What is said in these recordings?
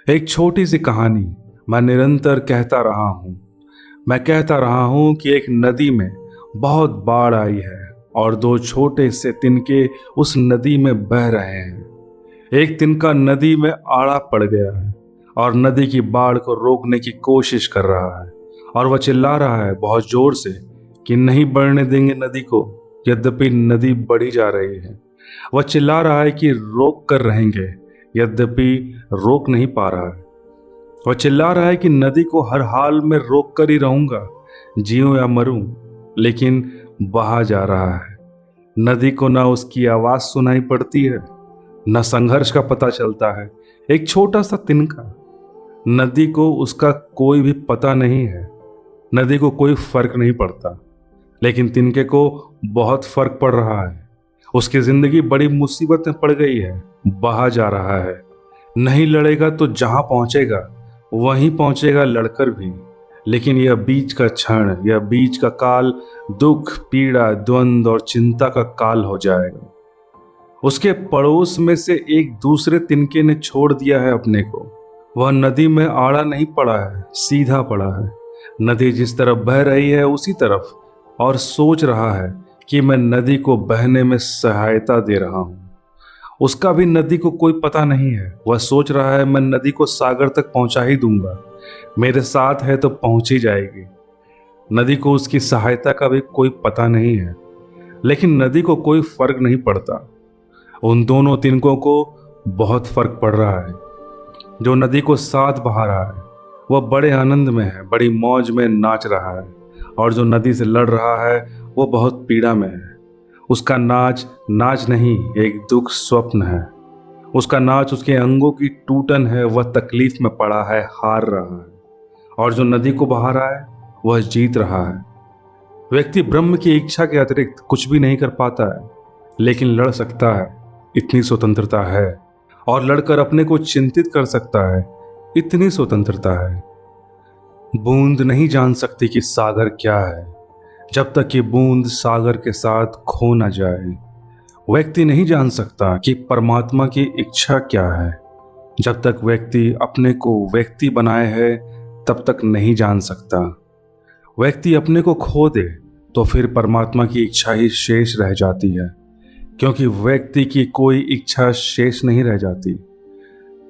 एक छोटी सी कहानी मैं निरंतर कहता रहा हूँ। मैं कहता रहा हूँ कि एक नदी में बहुत बाढ़ आई है और दो छोटे से तिनके उस नदी में बह रहे हैं। एक तिनका नदी में आड़ा पड़ गया है और नदी की बाढ़ को रोकने की कोशिश कर रहा है और वह चिल्ला रहा है बहुत जोर से कि नहीं बढ़ने देंगे नदी को। यद्यपि नदी बढ़ी जा रही है, वह चिल्ला रहा है कि रोक कर रहेंगे, यद्यपि रोक नहीं पा रहा है। वह चिल्ला रहा है कि नदी को हर हाल में रोक कर ही रहूंगा, जीऊं या मरूं, लेकिन बहा जा रहा है। नदी को ना उसकी आवाज सुनाई पड़ती है, न संघर्ष का पता चलता है। एक छोटा सा तिनका, नदी को उसका कोई भी पता नहीं है। नदी को कोई फर्क नहीं पड़ता, लेकिन तिनके को बहुत फर्क पड़ रहा है। उसकी जिंदगी बड़ी मुसीबत में पड़ गई है, बहा जा रहा है। नहीं लड़ेगा तो जहां पहुंचेगा वहीं पहुंचेगा, लड़कर भी। लेकिन यह बीच का क्षण, यह बीच का काल दुख, पीड़ा, द्वंद्व और चिंता का काल हो जाएगा। उसके पड़ोस में से एक दूसरे तिनके ने छोड़ दिया है अपने को। वह नदी में आड़ा नहीं पड़ा है, सीधा पड़ा है। नदी जिस तरफ बह रही है उसी तरफ, और सोच रहा है कि मैं नदी को बहने में सहायता दे रहा हूं। उसका भी नदी को कोई पता नहीं है। वह सोच रहा है मैं नदी को सागर तक पहुंचा ही दूंगा, मेरे साथ है तो पहुंच ही जाएगी। नदी को उसकी सहायता का भी कोई पता नहीं है, लेकिन नदी को कोई फर्क नहीं पड़ता। उन दोनों तिनकों को बहुत फर्क पड़ रहा है। जो नदी को साथ बहा रहा है वह बड़े आनंद में है, बड़ी मौज में नाच रहा है, और जो नदी से लड़ रहा है वो बहुत पीड़ा में है। उसका नाच नाच नहीं, एक दुख स्वप्न है। उसका नाच उसके अंगों की टूटन है। वह तकलीफ में पड़ा है, हार रहा है। और जो नदी को बहा रहा है वह जीत रहा है। व्यक्ति ब्रह्म की इच्छा के अतिरिक्त कुछ भी नहीं कर पाता है, लेकिन लड़ सकता है, इतनी स्वतंत्रता है। और लड़कर अपने को चिंतित कर सकता है, इतनी स्वतंत्रता है। बूंद नहीं जान सकती कि सागर क्या है जब तक कि बूंद सागर के साथ खो न जाए। व्यक्ति नहीं जान सकता कि परमात्मा की इच्छा क्या है जब तक व्यक्ति अपने को व्यक्ति बनाए है, तब तक नहीं जान सकता। व्यक्ति अपने को खो दे तो फिर परमात्मा की इच्छा ही शेष रह जाती है, क्योंकि व्यक्ति की कोई इच्छा शेष नहीं रह जाती।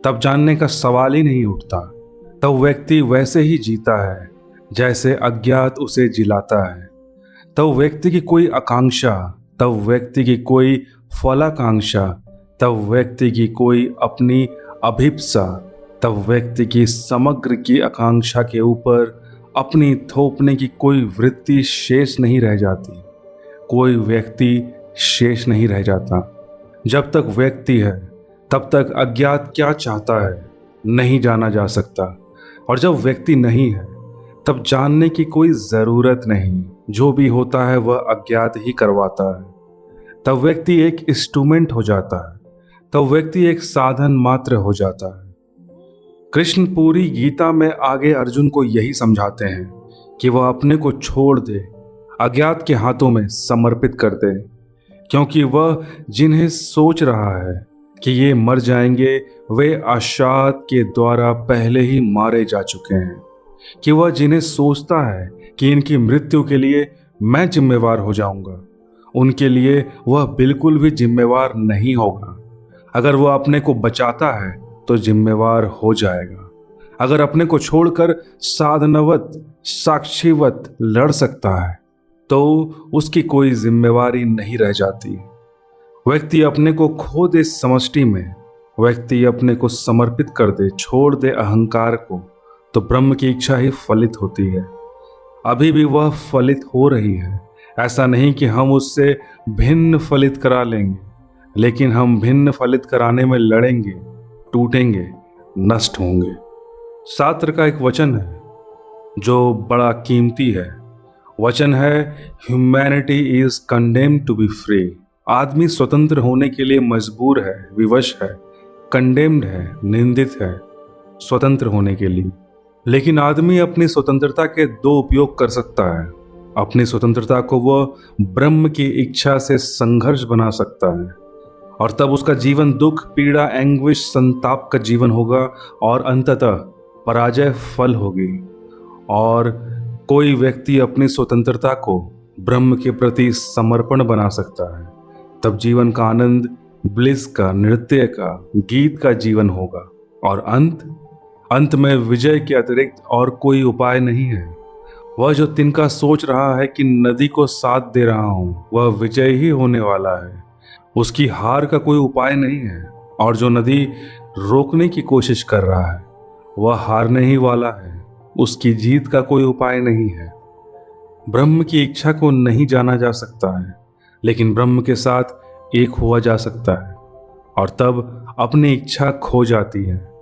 तब जानने का सवाल ही नहीं उठता। तब व्यक्ति वैसे ही जीता है जैसे अज्ञात उसे जिलाता है। तब व्यक्ति की कोई आकांक्षा, तब व्यक्ति की कोई फलाकांक्षा, तब व्यक्ति की कोई अपनी अभिप्सा, तब व्यक्ति की समग्र की आकांक्षा के ऊपर अपनी थोपने की कोई वृत्ति शेष नहीं रह जाती। कोई व्यक्ति शेष नहीं रह जाता। जब तक व्यक्ति है तब तक अज्ञात क्या चाहता है नहीं जाना जा सकता, और जब व्यक्ति नहीं है तब जानने की कोई ज़रूरत नहीं। जो भी होता है वह अज्ञात ही करवाता है। तब व्यक्ति एक इंस्ट्रूमेंट हो जाता है, तब व्यक्ति एक साधन मात्र हो जाता है। कृष्ण पूरी गीता में आगे अर्जुन को यही समझाते हैं कि वह अपने को छोड़ दे, अज्ञात के हाथों में समर्पित कर दे, क्योंकि वह जिन्हें सोच रहा है कि ये मर जाएंगे वे आशात के द्वारा पहले ही मारे जा चुके हैं। कि वह जिन्हें सोचता है कि इनकी मृत्यु के लिए मैं जिम्मेवार हो जाऊंगा, उनके लिए वह बिल्कुल भी जिम्मेवार नहीं होगा। अगर वह अपने को बचाता है तो जिम्मेवार हो जाएगा। अगर अपने को छोड़कर साधनवत, साक्षीवत लड़ सकता है तो उसकी कोई जिम्मेवारी नहीं रह जाती। व्यक्ति अपने को खो दे समष्टि में, व्यक्ति अपने को समर्पित कर दे, छोड़ दे अहंकार को, तो ब्रह्म की इच्छा ही फलित होती है। अभी भी वह फलित हो रही है। ऐसा नहीं कि हम उससे भिन्न फलित करा लेंगे, लेकिन हम भिन्न फलित कराने में लड़ेंगे, टूटेंगे, नष्ट होंगे। शास्त्र का एक वचन है जो बड़ा कीमती है। वचन है, humanity is condemned to be free. आदमी स्वतंत्र होने के लिए मजबूर है, विवश है, कंडेम्ड है, निंदित है स्वतंत्र होने के लिए। लेकिन आदमी अपनी स्वतंत्रता के दो उपयोग कर सकता है। अपनी स्वतंत्रता को वह ब्रह्म की इच्छा से संघर्ष बना सकता है, और तब उसका जीवन दुख, पीड़ा, एंग्विश, संताप का जीवन होगा और अंततः पराजय फल होगी। और कोई व्यक्ति अपनी स्वतंत्रता को ब्रह्म के प्रति समर्पण बना सकता है। तब जीवन का आनंद ब्लिस का, नृत्य का, गीत का जीवन होगा। और अंत में विजय के अतिरिक्त और कोई उपाय नहीं है। वह जो तिनका सोच रहा है कि नदी को साथ दे रहा हूं, वह विजय ही होने वाला है। उसकी हार का कोई उपाय नहीं है। और जो नदी रोकने की कोशिश कर रहा है, वह हारने ही वाला है। उसकी जीत का कोई उपाय नहीं है। ब्रह्म की इच्छा को नहीं जाना जा सकता है, लेकिन ब्रह्म के साथ एक हुआ जा सकता है। और तब अपनी इच्छा खो जाती है,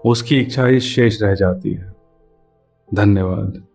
उसकी इच्छा ही शेष रह जाती है। धन्यवाद।